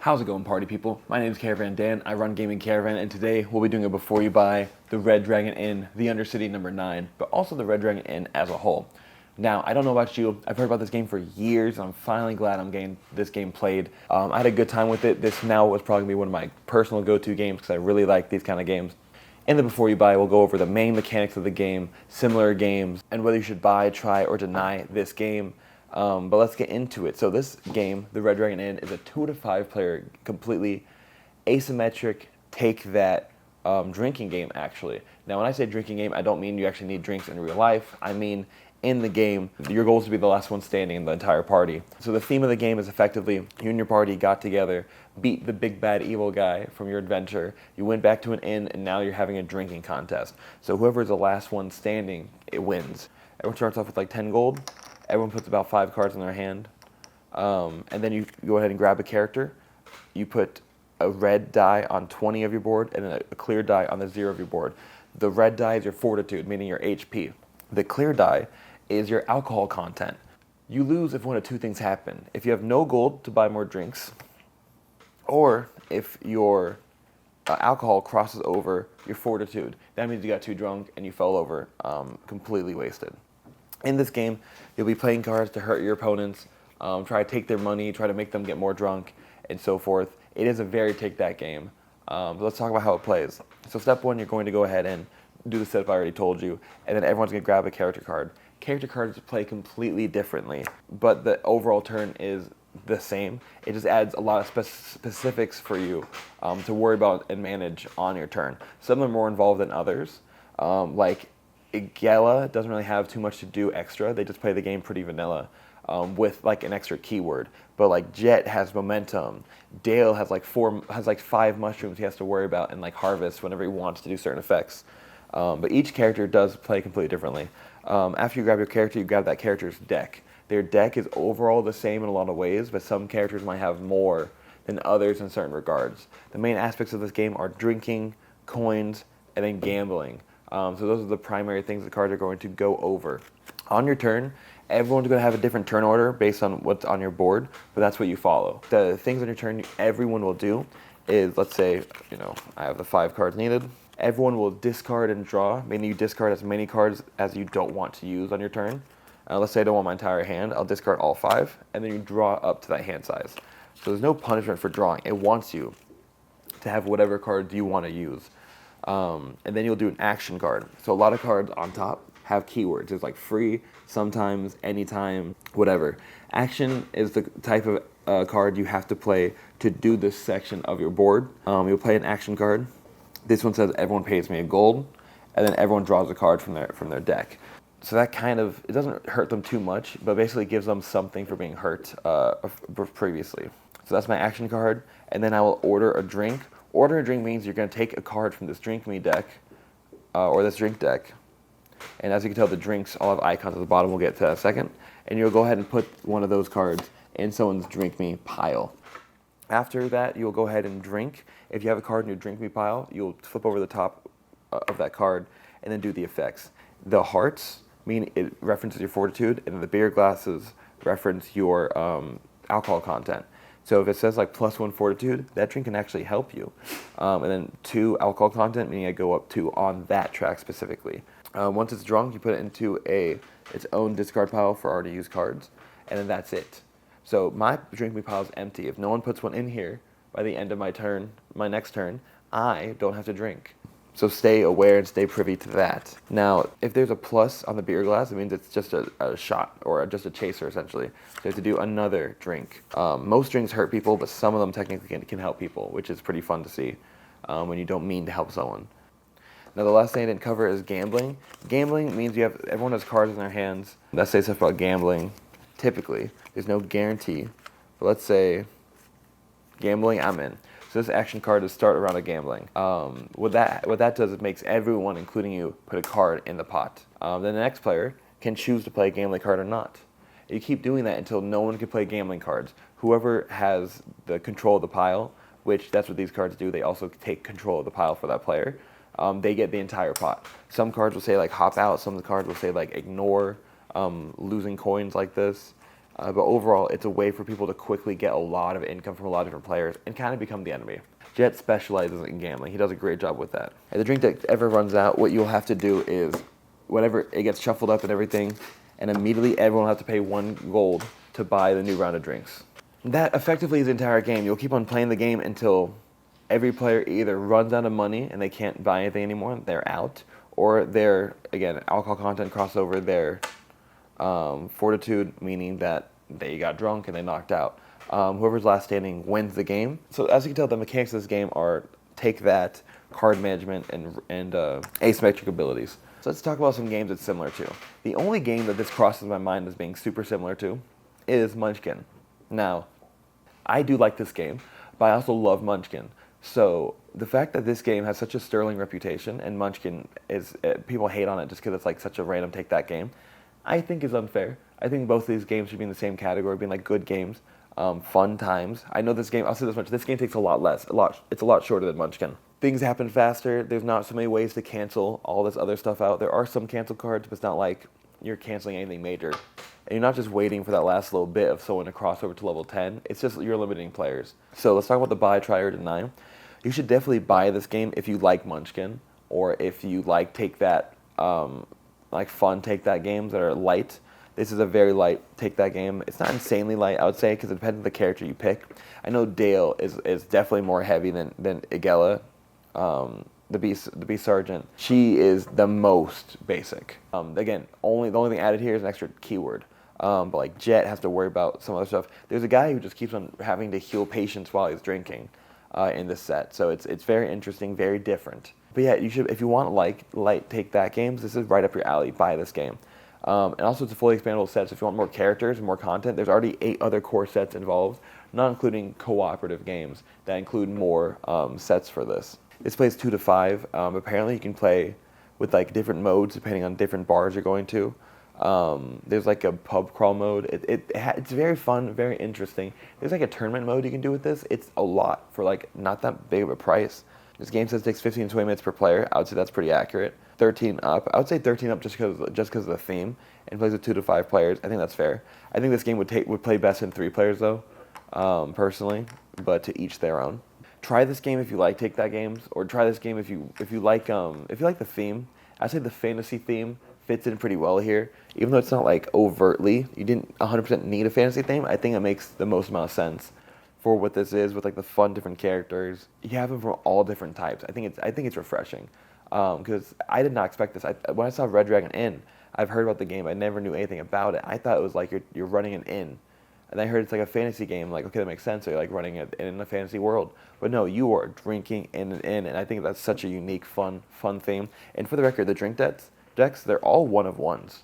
How's it going, party people? My name is Caravan Dan. I run Gaming Caravan, and today we'll be doing a Before You Buy, the Red Dragon Inn, the Undercity number 9, but also the Red Dragon Inn as a whole. Now, I don't know about you. I've heard about this game for years, and I'm finally glad I'm getting this game played. I had a good time with it. This now was probably going to be one of my personal go-to games because I really like these kind of games. In the Before You Buy, we'll go over the main mechanics of the game, similar games, and whether you should buy, try, or deny this game. But let's get into it. So this game, the Red Dragon Inn, is a 2 to 5 player, completely asymmetric, take that drinking game, actually. Now, when I say drinking game, I don't mean you actually need drinks in real life. I mean, in the game, your goal is to be the last one standing in the entire party. So the theme of the game is effectively, you and your party got together, beat the big bad evil guy from your adventure, you went back to an inn, and now you're having a drinking contest. So whoever is the last one standing, it wins. Everyone starts off with like 10 gold. Everyone puts about 5 cards in their hand. And then you go ahead and grab a character. You put a red die on 20 of your board and then a clear die on the 0 of your board. The red die is your fortitude, meaning your HP. The clear die is your alcohol content. You lose if one of two things happen. If you have no gold to buy more drinks, or if your alcohol crosses over your fortitude. That means you got too drunk and you fell over, completely wasted. In this game, you'll be playing cards to hurt your opponents, try to take their money, try to make them get more drunk, and so forth. It is a very take-that game. But let's talk about how it plays. So step 1, you're going to go ahead and do the setup I already told you, and then everyone's going to grab a character card. Character cards play completely differently, but the overall turn is the same. It just adds a lot of specifics for you to worry about and manage on your turn. Some of them are more involved than others, like Gala doesn't really have too much to do extra. They just play the game pretty vanilla with like an extra keyword. But like Jet has momentum. Dale has like 5 mushrooms he has to worry about and like harvest whenever he wants to do certain effects. But each character does play completely differently. After you grab your character, you grab that character's deck. Their deck is overall the same in a lot of ways, but some characters might have more than others in certain regards. The main aspects of this game are drinking, coins, and then gambling. So those are the primary things the cards are going to go over. On your turn, everyone's going to have a different turn order based on what's on your board, but that's what you follow. The things on your turn everyone will do is, let's say, I have the 5 cards needed. Everyone will discard and draw, meaning you discard as many cards as you don't want to use on your turn. Let's say I don't want my entire hand, I'll discard all 5, and then you draw up to that hand size. So there's no punishment for drawing. It wants you to have whatever cards you want to use. And then you'll do an action card. So a lot of cards on top have keywords. It's like free, sometimes, anytime, whatever. Action is the type of card you have to play to do this section of your board. You'll play an action card. This one says everyone pays me a gold, and then everyone draws a card from their deck. So that it doesn't hurt them too much, but basically gives them something for being hurt previously. So that's my action card, and then I will order a drink. Order a drink means you're going to take a card from this Drink Me deck, or this drink deck. And as you can tell, the drinks all have icons at the bottom. We'll get to that in a second. And you'll go ahead and put one of those cards in someone's Drink Me pile. After that, you'll go ahead and drink. If you have a card in your Drink Me pile, you'll flip over the top of that card and then do the effects. The hearts mean it references your fortitude, and the beer glasses reference your alcohol content. So if it says like +1 fortitude, that drink can actually help you. And then 2 alcohol content, meaning I go up 2 on that track specifically. Once it's drunk, you put it into its own discard pile for already used cards, and then that's it. So my Drink Me pile is empty. If no one puts one in here by the end of my next turn, I don't have to drink. So stay aware and stay privy to that. Now, if there's a plus on the beer glass, it means it's just a shot or just a chaser, essentially. So you have to do another drink. Most drinks hurt people, but some of them technically can help people, which is pretty fun to see when you don't mean to help someone. Now, the last thing I didn't cover is gambling. Gambling means everyone has cards in their hands. That says stuff about gambling. Typically, there's no guarantee. But let's say gambling, I'm in. So this action card is start a round of gambling. What that does is it makes everyone, including you, put a card in the pot. Then the next player can choose to play a gambling card or not. You keep doing that until no one can play gambling cards. Whoever has the control of the pile, which that's what these cards do, they also take control of the pile for that player. They get the entire pot. Some cards will say like hop out. Some of the cards will say like ignore losing coins like this. But overall, it's a way for people to quickly get a lot of income from a lot of different players and kind of become the enemy. Jet specializes in gambling. He does a great job with that. If the drink deck ever runs out, what you'll have to do is, whenever it gets shuffled up and everything, and immediately everyone will have to pay 1 gold to buy the new round of drinks. That effectively is the entire game. You'll keep on playing the game until every player either runs out of money and they can't buy anything anymore, they're out, or their, again, alcohol content cross over their fortitude, meaning that they got drunk and they knocked out. Whoever's last standing wins the game. So as you can tell, the mechanics of this game are take that, card management, and asymmetric abilities. So let's talk about some games it's similar to. The only game that this crosses my mind as being super similar to is Munchkin. Now, I do like this game, but I also love Munchkin. So the fact that this game has such a sterling reputation and Munchkin is, people hate on it just because it's like such a random take that game, I think is unfair. I think both of these games should be in the same category, being like good games, fun times. I know this game, I'll say this much, this game takes a lot less, it's a lot shorter than Munchkin. Things happen faster, there's not so many ways to cancel all this other stuff out. There are some cancel cards, but it's not like you're canceling anything major. And you're not just waiting for that last little bit of someone to cross over to level 10, it's just you're limiting players. So let's talk about the buy, try, or deny. You should definitely buy this game if you like Munchkin, or if you like take that, like fun take that games that are light. This is a very light take that game. It's not insanely light, I would say, because it depends on the character you pick. I know Dale is definitely more heavy than Igella, the Beast Sergeant. She is the most basic. Again, the only thing added here is an extra keyword. But like Jet has to worry about some other stuff. There's a guy who just keeps on having to heal patients while he's drinking in this set. So it's very interesting, very different. But yeah, you should, if you want light take that games, this is right up your alley. Buy this game. And also it's a fully expandable set, so if you want more characters and more content, there's already 8 other core sets involved, not including cooperative games that include more sets for this. This plays 2 to 5. Apparently you can play with like different modes depending on different bars you're going to. There's like a pub crawl mode. It's very fun, very interesting. There's like a tournament mode you can do with this. It's a lot for like not that big of a price. This game says it takes 15 to 20 minutes per player. I would say that's pretty accurate. 13 up. I would say 13 up just because of the theme, and plays with 2 to 5 players. I think that's fair. I think this game would play best in 3 players though, personally, but to each their own. Try this game if you like take that games, or try this game if you like the theme. I'd say the fantasy theme fits in pretty well here, even though it's not like overtly. You didn't 100% need a fantasy theme. I think it makes the most amount of sense for what this is, with like the fun different characters. You have them from all different types. I think it's refreshing, because I did not expect this. When I saw Red Dragon Inn, I've heard about the game. I never knew anything about it. I thought it was like you're running an inn, and I heard it's like a fantasy game. Like, okay, that makes sense. So you're like running it in a fantasy world, but no, you are drinking in an inn, and I think that's such a unique, fun theme. And for the record, the drink decks, they're all one of ones.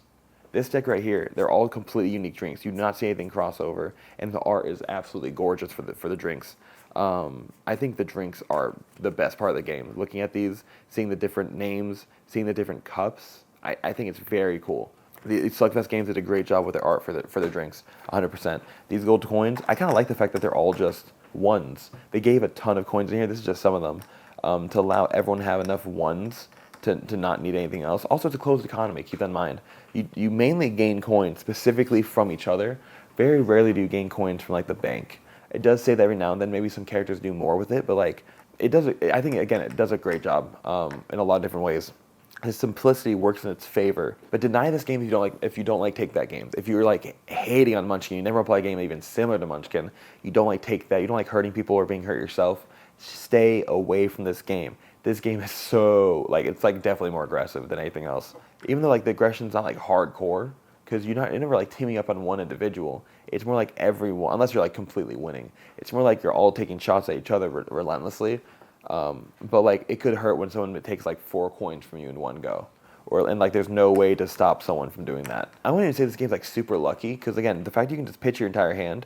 This deck right here, they're all completely unique drinks. You do not see anything crossover, and the art is absolutely gorgeous for the drinks. I think the drinks are the best part of the game. Looking at these, seeing the different names, seeing the different cups, I think it's very cool. The SlugFest Games did a great job with their art for their drinks, 100%. These gold coins, I kind of like the fact that they're all just ones. They gave a ton of coins in here. This is just some of them, to allow everyone to have enough ones to not need anything else. Also, it's a closed economy. Keep that in mind. You mainly gain coins specifically from each other. Very rarely do you gain coins from like the bank. It does say that every now and then maybe some characters do more with it, but like it does. I think again it does a great job in a lot of different ways. The simplicity works in its favor. But deny this game if you don't like take that games. If you're like hating on Munchkin, you never want to play a game even similar to Munchkin. You don't like take that. You don't like hurting people or being hurt yourself. Stay away from this game. This game is so, like, it's like definitely more aggressive than anything else. Even though like the aggression's not like hardcore, because you're never like teaming up on one individual. It's more like everyone, unless you're like completely winning. It's more like you're all taking shots at each other relentlessly. But like it could hurt when someone takes like 4 coins from you in one go, and like there's no way to stop someone from doing that. I wouldn't even say this game's like super lucky, because again, the fact you can just pitch your entire hand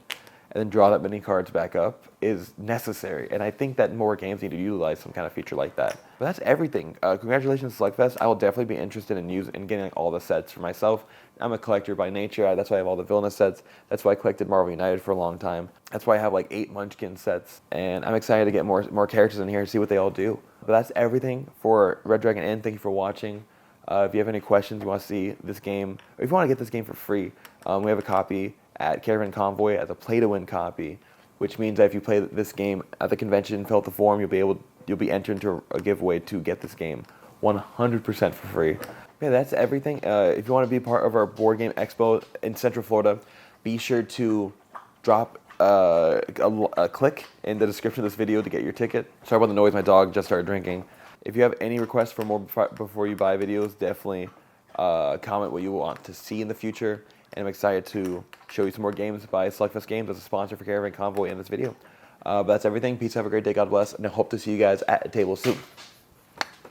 and then draw that many cards back up is necessary. And I think that more games need to utilize some kind of feature like that. But that's everything. Congratulations, SlugFest. I will definitely be interested in getting like all the sets for myself. I'm a collector by nature. That's why I have all the villainous sets. That's why I collected Marvel United for a long time. That's why I have like 8 Munchkin sets. And I'm excited to get more characters in here and see what they all do. But that's everything for Red Dragon Inn. Thank you for watching. If you have any questions, you want to see this game, or if you want to get this game for free, we have a copy at Caravan Convoy as a play-to-win copy, which means that if you play this game at the convention, fill out the form, you'll be entered into a giveaway to get this game 100% for free. Yeah, that's everything. If you want to be part of our board game expo in Central Florida, be sure to drop a click in the description of this video to get your ticket. Sorry about the noise, my dog just started drinking. If you have any requests for more before you buy videos, definitely comment what you want to see in the future. And I'm excited to show you some more games by SlugFest Games as a sponsor for Caravan Convoy in this video. But that's everything. Peace, have a great day, God bless, and I hope to see you guys at a table soon.